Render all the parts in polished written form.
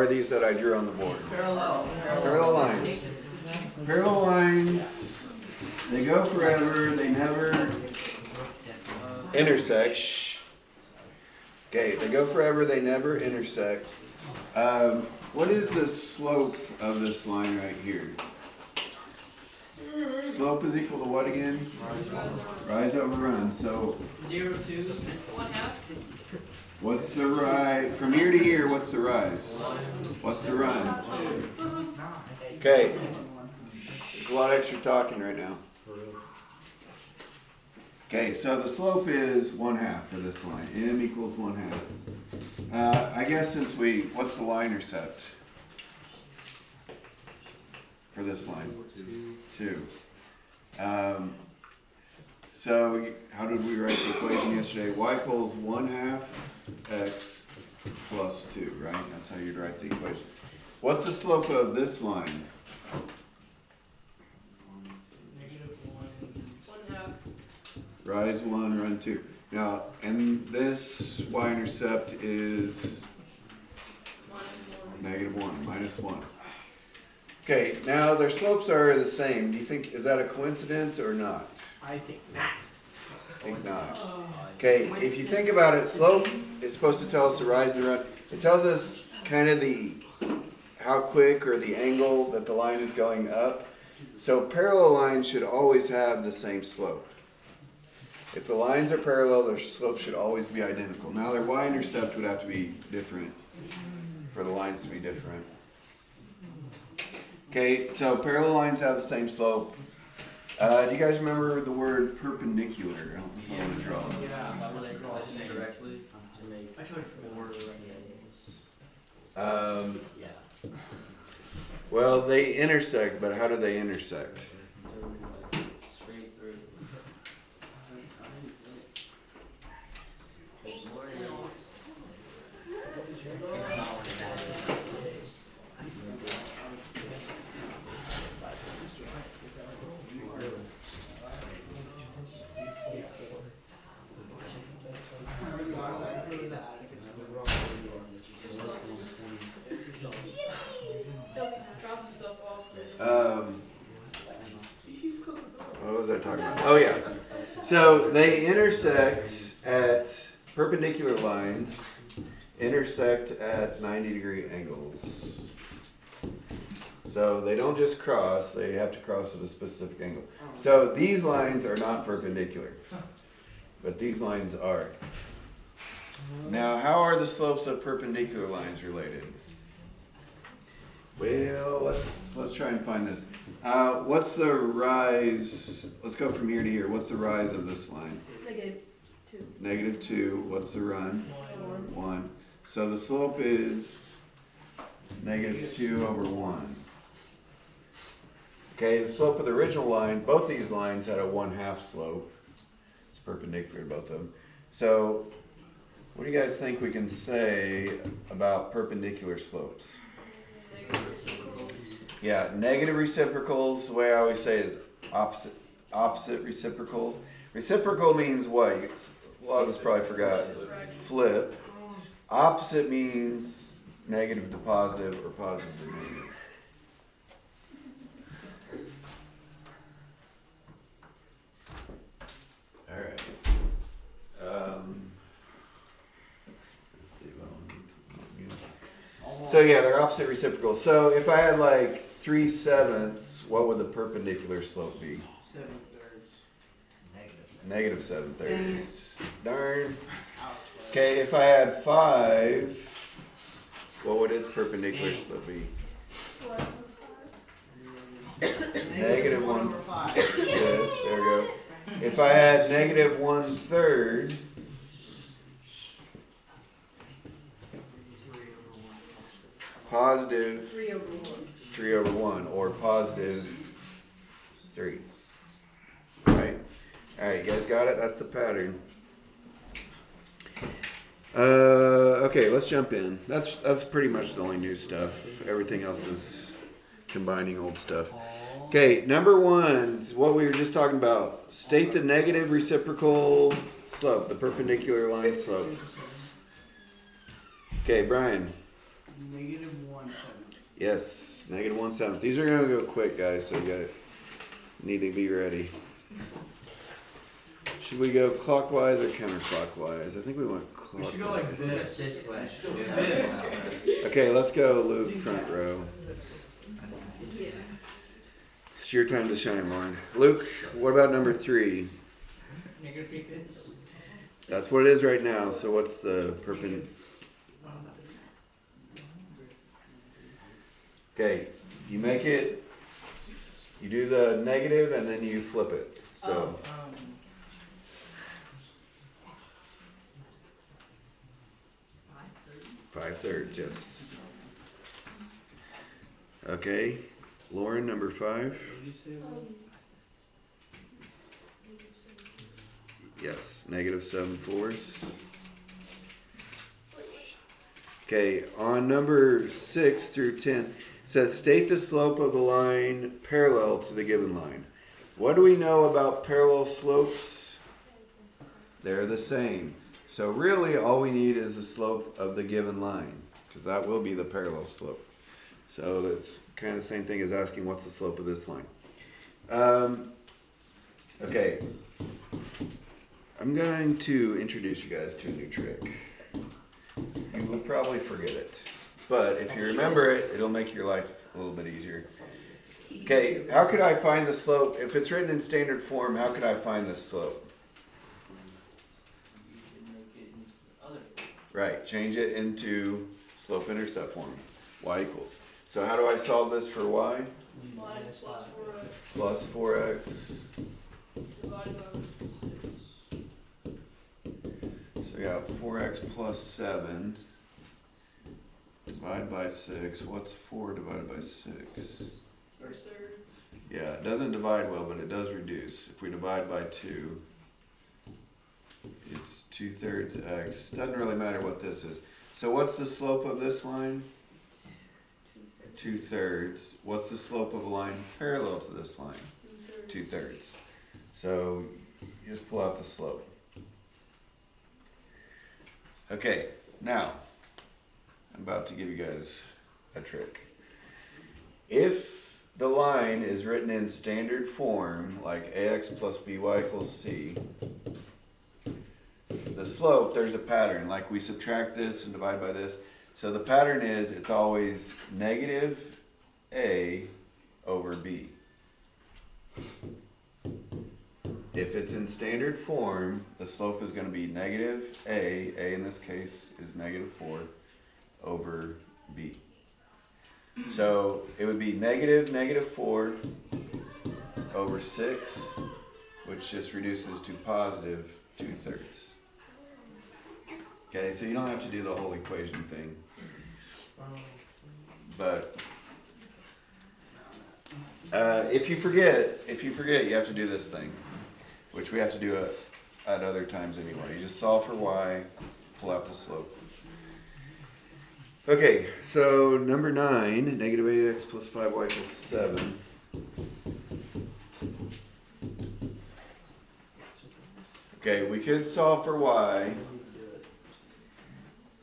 Are these that I drew on the board? Parallel lines. Parallel lines, they go forever, they never intersect. Okay, they go forever, they never intersect. What is the slope of this line right here? Slope is equal to what again? Rise over run. So 0 to 1/2. what's the rise? From here to here, what's the rise? What's the run? Okay. There's a lot of extra talking right now. Okay, so the slope is 1/2 for this line. M equals 1/2. I guess since what's the y-intercept for this line? 2. So how did we write the equation yesterday? Y equals 1/2 x plus 2, right? That's how you'd write the equation. What's the slope of this line? -1/2. Rise 1, run 2. Now, and this y-intercept is -1, -1. Okay, now their slopes are the same. Do you think, is that a coincidence or not? I think not. I think not. Okay, if you think about it, slope is supposed to tell us the rise and the run. It tells us kind of how quick or the angle that the line is going up. So parallel lines should always have the same slope. If the lines are parallel, their slope should always be identical. Now their y-intercept would have to be different for the lines to be different. Okay, so parallel lines have the same slope. Do you guys remember the word perpendicular? I don't know if I want to draw it. Yeah, when they draw this directly to make I totally forgot. Yeah. Well, they intersect, but how do they intersect? Straight through. What was I talking about? Oh yeah. So they intersect at perpendicular lines, intersect at 90-degree angles. So they don't just cross, they have to cross at a specific angle. So these lines are not perpendicular, but these lines are. Now, how are the slopes of perpendicular lines related? Well, let's try and find this. What's the rise? Let's go from here to here. What's the rise of this line? -2. -2. What's the run? 1. So the slope is -2 over 1. Okay, the slope of the original line, both these lines had a 1/2 slope. It's perpendicular to both of them. So what do you guys think we can say about perpendicular slopes? Yeah, negative reciprocals, the way I always say is opposite reciprocal. Reciprocal means what? A lot of us probably forgot. Flip. Opposite means negative to positive or positive to negative. All right. So yeah, they're opposite reciprocal. So if I had like 3/7, what would the perpendicular slope be? 7/3. Negative 7/3. Darn. Okay, if I had 5, what would its perpendicular slope be? Negative 1/5. Yes, there we go. If I had negative 1/3, positive 3/1 or positive 3. Right? Alright, you guys got it? That's the pattern. Okay, let's jump in. That's pretty much the only new stuff. Everything else is combining old stuff. Okay, number 1's what we were just talking about. State the negative reciprocal slope, the perpendicular line slope. Okay, Brian. -1/7. Yes, -1/7. These are gonna go quick, guys, so you need to be ready. Should we go clockwise or counterclockwise? I think we went We clockwise. should go like this. This way. This. Okay, let's go, Luke, front row. Yeah. It's your time to shine, Lauren. Luke, what about number 3? -3/5. That's what it is right now, so what's the perpendicular? Okay, you make it, you do the negative and then you flip it. So, 5/3, yes. Okay, Lauren, number 5. Yes, -7/4. Okay, on number 6 through 10, it says state the slope of the line parallel to the given line. What do we know about parallel slopes? They're the same. So really all we need is the slope of the given line, because that will be the parallel slope. So that's kind of the same thing as asking what's the slope of this line. Okay, I'm going to introduce you guys to a new trick. You will probably forget it, but if you remember it, it'll make your life a little bit easier. Okay, how could I find the slope? If it's written in standard form, how could I find the slope? Right, change it into slope-intercept form, y equals. So how do I solve this for y? Plus 4x. So we got 4x plus 7 divided by 6. What's 4 divided by 6? Yeah, it doesn't divide well, but it does reduce. If we divide by 2, it's 2/3 x. Doesn't really matter what this is. So what's the slope of this line? 2/3. What's the slope of a line parallel to this line? 2/3. So you just pull out the slope. Okay, now I'm about to give you guys a trick. If the line is written in standard form, like ax plus by equals c, the slope, there's a pattern, like we subtract this and divide by this. So the pattern is it's always negative a over b. If it's in standard form, the slope is going to be negative a in this case is -4 over b. So it would be -4 over 6, which just reduces to positive 2/3. Okay, so you don't have to do the whole equation thing. But if you forget, you have to do this thing, which we have to do at other times anyway. You just solve for y, pull out the slope. Okay, so number 9, -8x plus 5y equals 7. Okay, we could solve for y.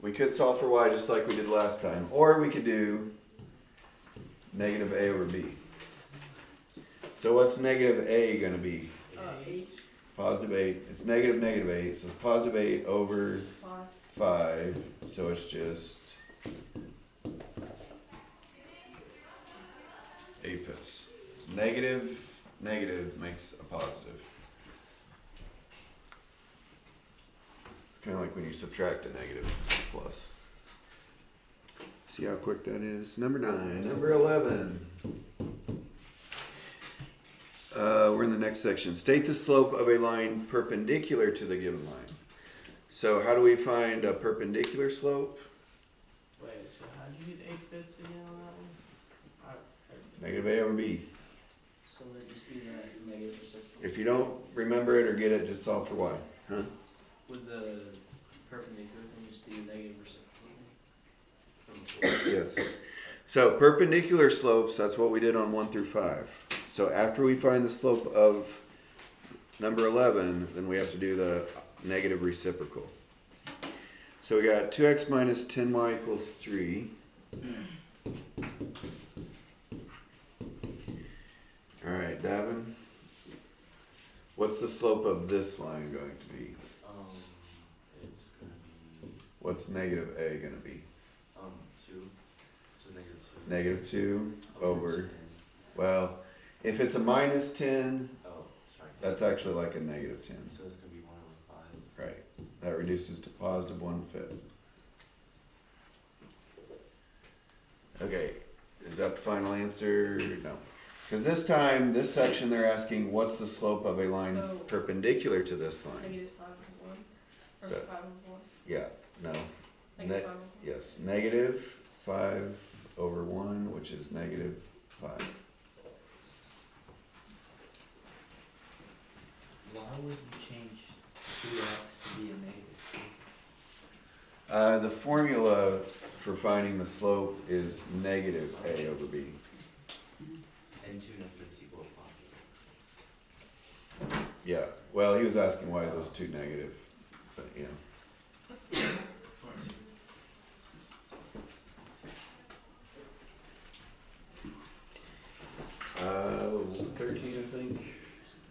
We could solve for y just like we did last time. Or we could do negative a over b. So what's negative a going to be? 8. Positive 8. It's negative 8. So it's positive 8 over 5. So it's just 8/5. Negative makes a positive. It's kind of like when you subtract a negative plus. See how quick that is? Number 9. Number 11. We're in the next section. State the slope of a line perpendicular to the given line. So how do we find a perpendicular slope? Wait, so how'd you get 8/5 again on that one? Negative a over b. So that just be the negative reciprocal. If you don't remember it or get it, just solve for y. Huh? Would the perpendicular thing just be negative reciprocal? Yes. So perpendicular slopes, that's what we did on 1 through 5. So after we find the slope of number 11, then we have to do the negative reciprocal. So we got 2x minus 10y equals 3. Alright, Davin, what's the slope of this line going to be? It's gonna be, What's negative A gonna be? 2, so -2. Negative 2 over, 10. well, if it's a minus 10, Oh, sorry. that's actually like a negative 10. So it's gonna be 1/5. Right, that reduces to positive 1/5. Okay, is that the final answer? No. Because this time, this section, they're asking what's the slope of a line So- perpendicular to this line? -5/1, or So- 5/1, Yeah, no. -5/1. Yes, negative 5/1, which is negative 5. Why would you change 2x to be a negative 2? The formula for finding the slope is negative A over B. And 2 negatives equal a positive. Yeah, well, he was asking why is this 2 negative, but you know. Was it 13, I think?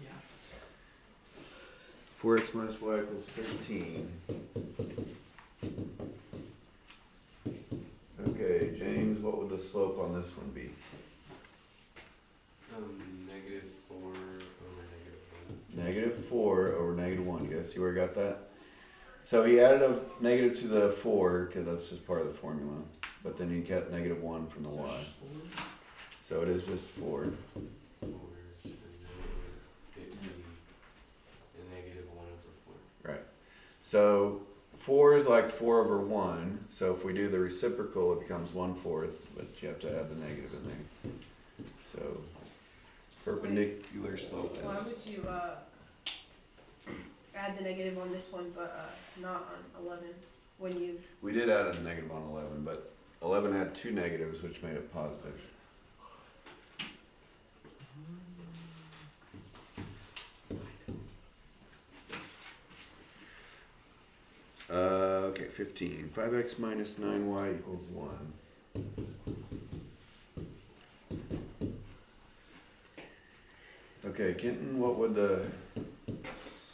Yeah. 4x minus y equals 13. Okay, James, what would the slope on this one be? -4 over -1. Negative 4 over negative 1. You guys see where I got that? So he added a negative to the 4, because that's just part of the formula. But then he kept negative 1 from the y. So it is just 4. 4 is it'd be a -1 over 4. Right. So 4 is like 4 over 1. So if we do the reciprocal, it becomes 1/4. But you have to add the negative in there. So perpendicular slope Why is. would you, add the negative on this one, but, not on 11, when you, We did add a negative on 11, but 11 had 2 negatives, which made it positive. Okay, 15. 5x minus 9y equals 1. Okay, Kenton, what would the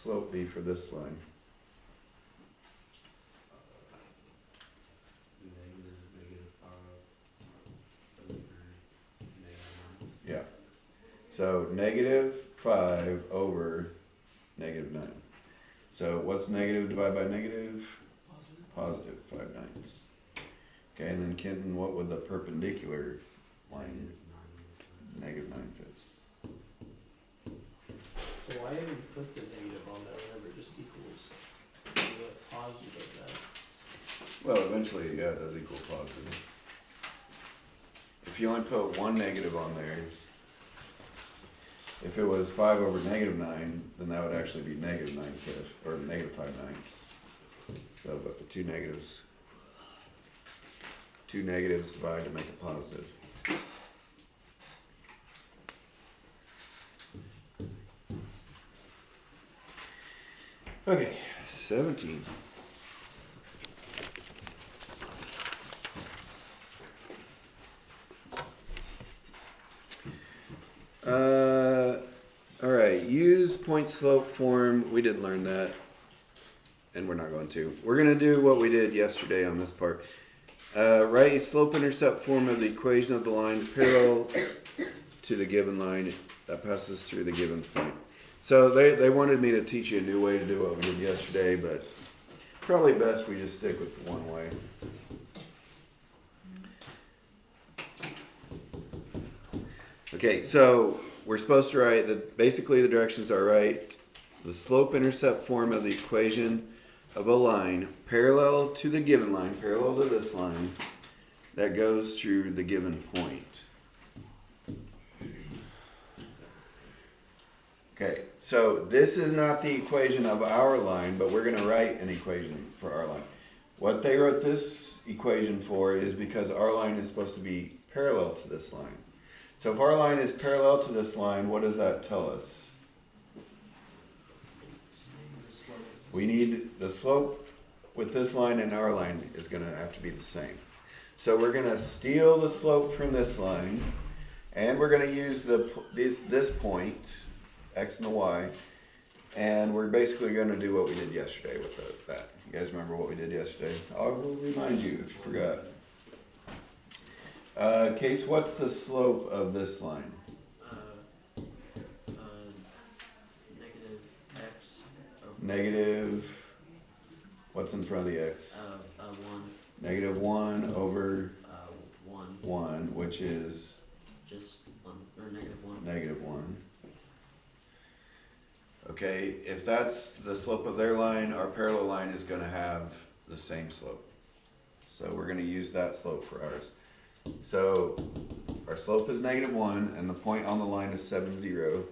slope be for this line? -5 over -9. Yeah. So negative 5 over negative 9. So what's negative divided by negative? Positive 5/9. Okay, and then Kenton, what would the perpendicular line? Negative 9/5. So why did we put the negative on there whenever it just equals the positive of that? Well, eventually, yeah, it does equal positive. If you only put one negative on there, if it was 5 over negative 9, then that would actually be negative 9/5, or negative 5/9. So, but the two negatives divide to make a positive. Okay, 17. All right, use point slope form. We didn't learn that, and we're not going to. We're going to do what we did yesterday on this part. Write a slope intercept form of the equation of the line parallel to the given line that passes through the given point. So they wanted me to teach you a new way to do what we did yesterday, but probably best we just stick with the one way. Okay, so we're supposed to write that basically the directions are right. The slope intercept form of the equation of a line parallel to the given line, parallel to this line, that goes through the given point. Okay, so this is not the equation of our line, but we're going to write an equation for our line. What they wrote this equation for is because our line is supposed to be parallel to this line. So if our line is parallel to this line, what does that tell us? We need the slope with this line and our line is going to have to be the same. So we're gonna steal the slope from this line, and we're gonna use this point, x and the y, and we're basically gonna do what we did yesterday with that. You guys remember what we did yesterday? I will remind you if you forgot. Case, what's the slope of this line? Negative x. Negative, what's in front of the x? 1. Negative 1 over 1. 1, which is Just 1, or negative 1. negative 1. Okay, if that's the slope of their line, our parallel line is going to have the same slope. So we're going to use that slope for ours. So our slope is negative 1, and the point on the line is 7, 0.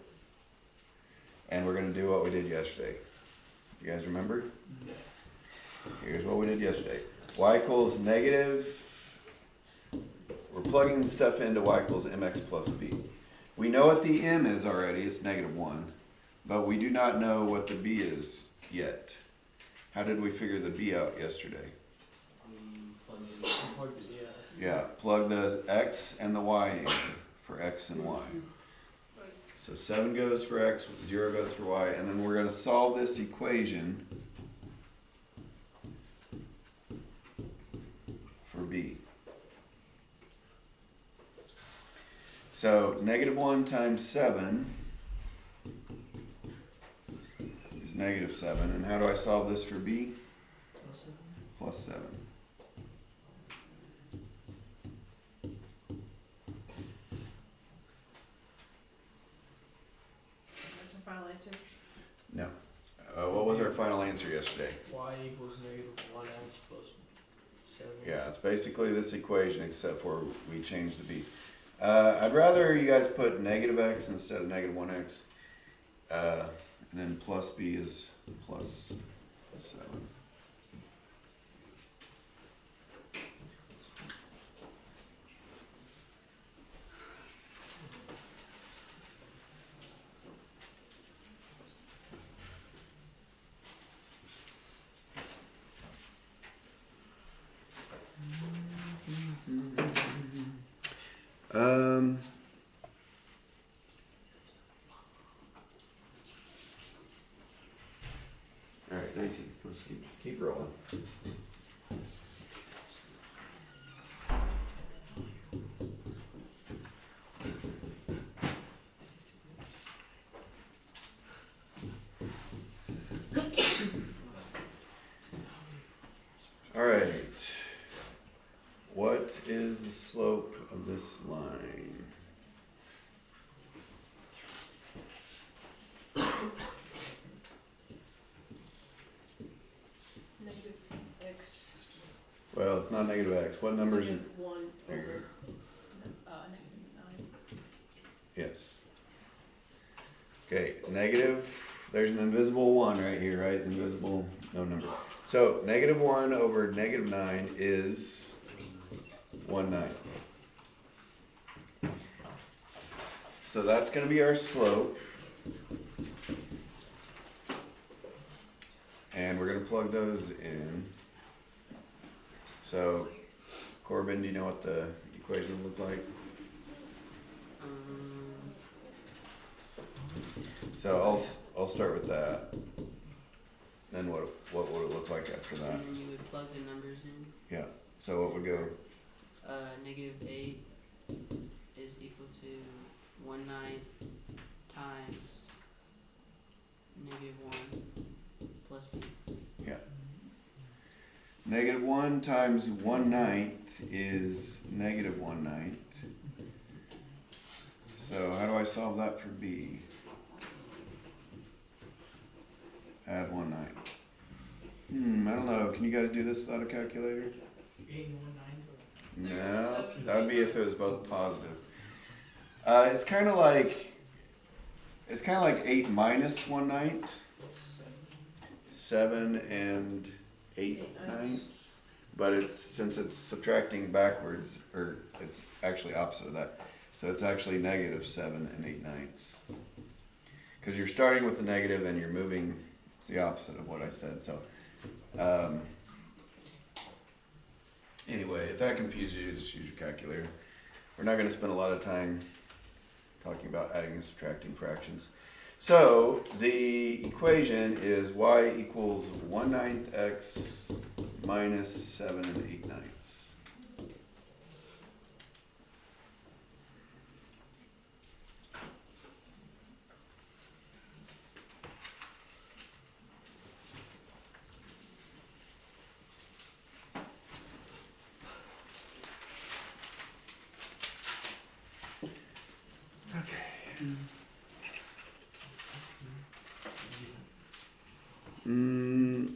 And we're going to do what we did yesterday. You guys remember? Here's what we did yesterday. Y equals negative, we're plugging stuff into y equals mx plus b. We know what the m is already, it's negative 1. But we do not know what the b is yet. How did we figure the b out yesterday? Yeah, plug the x and the y in for x and y. So 7 goes for x, 0 goes for y, and then we're going to solve this equation for b. So negative 1 times 7 is negative 7. And how do I solve this for b? Plus 7. That's our final answer. No. What was our final answer yesterday? Y equals negative 1x plus 7. Yeah, it's basically this equation except for we changed the b. I'd rather you guys put negative x instead of negative 1x. And then plus b is plus 7. All right, 19. Let's keep rolling. All right. What is the slope of this line? Negative x. Well, it's not negative x. What number is it? Negative 1 There you over negative 9. Yes. Okay, negative, there's an invisible 1 right here, right? Invisible, no number. So negative 1 over negative 9 is 1/9. So that's going to be our slope. And we're going to plug those in. So, Corbin, do you know what the equation would look like? So I'll start with that. Then what would it look like after that? And then you would plug the numbers in. Yeah. So what would go? Negative 8 is equal to 1/9 times negative 1 plus b. Yeah. Negative 1 times 1/9 is negative 1/9. So how do I solve that for b? Add 1/9. I don't know. Can you guys do this without a calculator? No, that would be if it was both positive. It's kind of like 8 minus 1/9. 7 and 8/9. But since it's subtracting backwards, or it's actually opposite of that. So it's actually negative 7 and 8/9. Because you're starting with the negative and you're moving the opposite of what I said. So Anyway, if that confuses you, just use your calculator. We're not gonna spend a lot of time talking about adding and subtracting fractions. So the equation is y equals 1/9 x minus 7 8/9.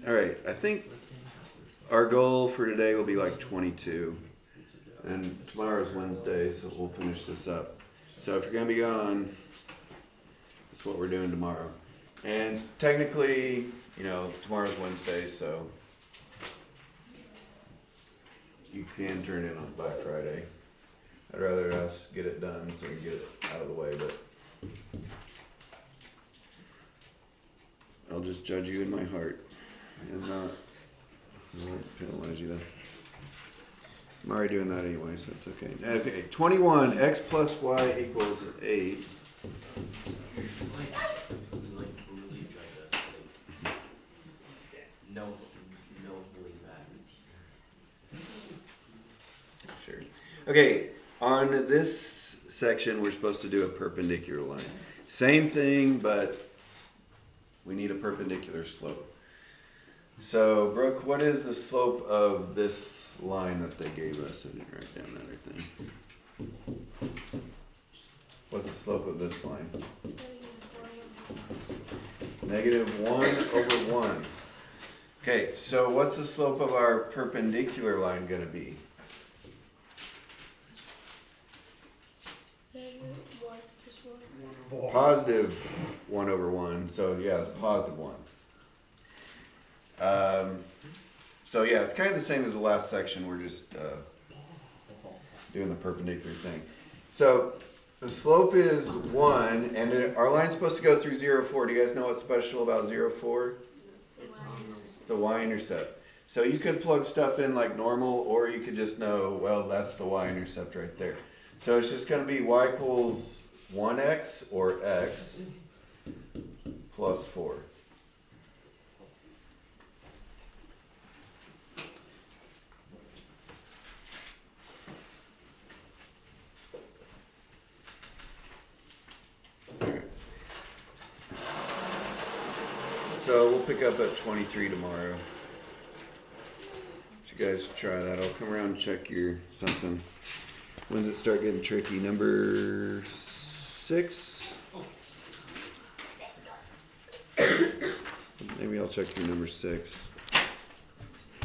All right, I think our goal for today will be like 22. And tomorrow's Wednesday, so we'll finish this up. So if you're gonna be gone, that's what we're doing tomorrow. And technically, you know, tomorrow's Wednesday, so you can turn in on Black Friday. I'd rather us get it done so we can get it out of the way, but I'll just judge you in my heart and not penalize you though. I'm already doing that anyway, so it's okay. Okay, 21, x plus y equals 8. Sure. Okay, on this section we're supposed to do a perpendicular line. Same thing, but we need a perpendicular slope. So, Brooke, what is the slope of this line that they gave us? I didn't write down that thing. What's the slope of this line? -1/1. Okay, so what's the slope of our perpendicular line going to be? Positive 1/1. So yeah, it's positive 1. So yeah, it's kind of the same as the last section. We're just doing the perpendicular thing. So the slope is 1, and our line's supposed to go through 0, 4. Do you guys know what's special about 0, 4? It's on The y-intercept. So you could plug stuff in like normal, or you could just know, well, that's the y-intercept right there. So it's just going to be y equals 1x or x plus 4. So we'll pick up at 23 tomorrow. You guys try that. I'll come around and check your something. When does it start getting tricky? Number 6? Maybe I'll check through number 6.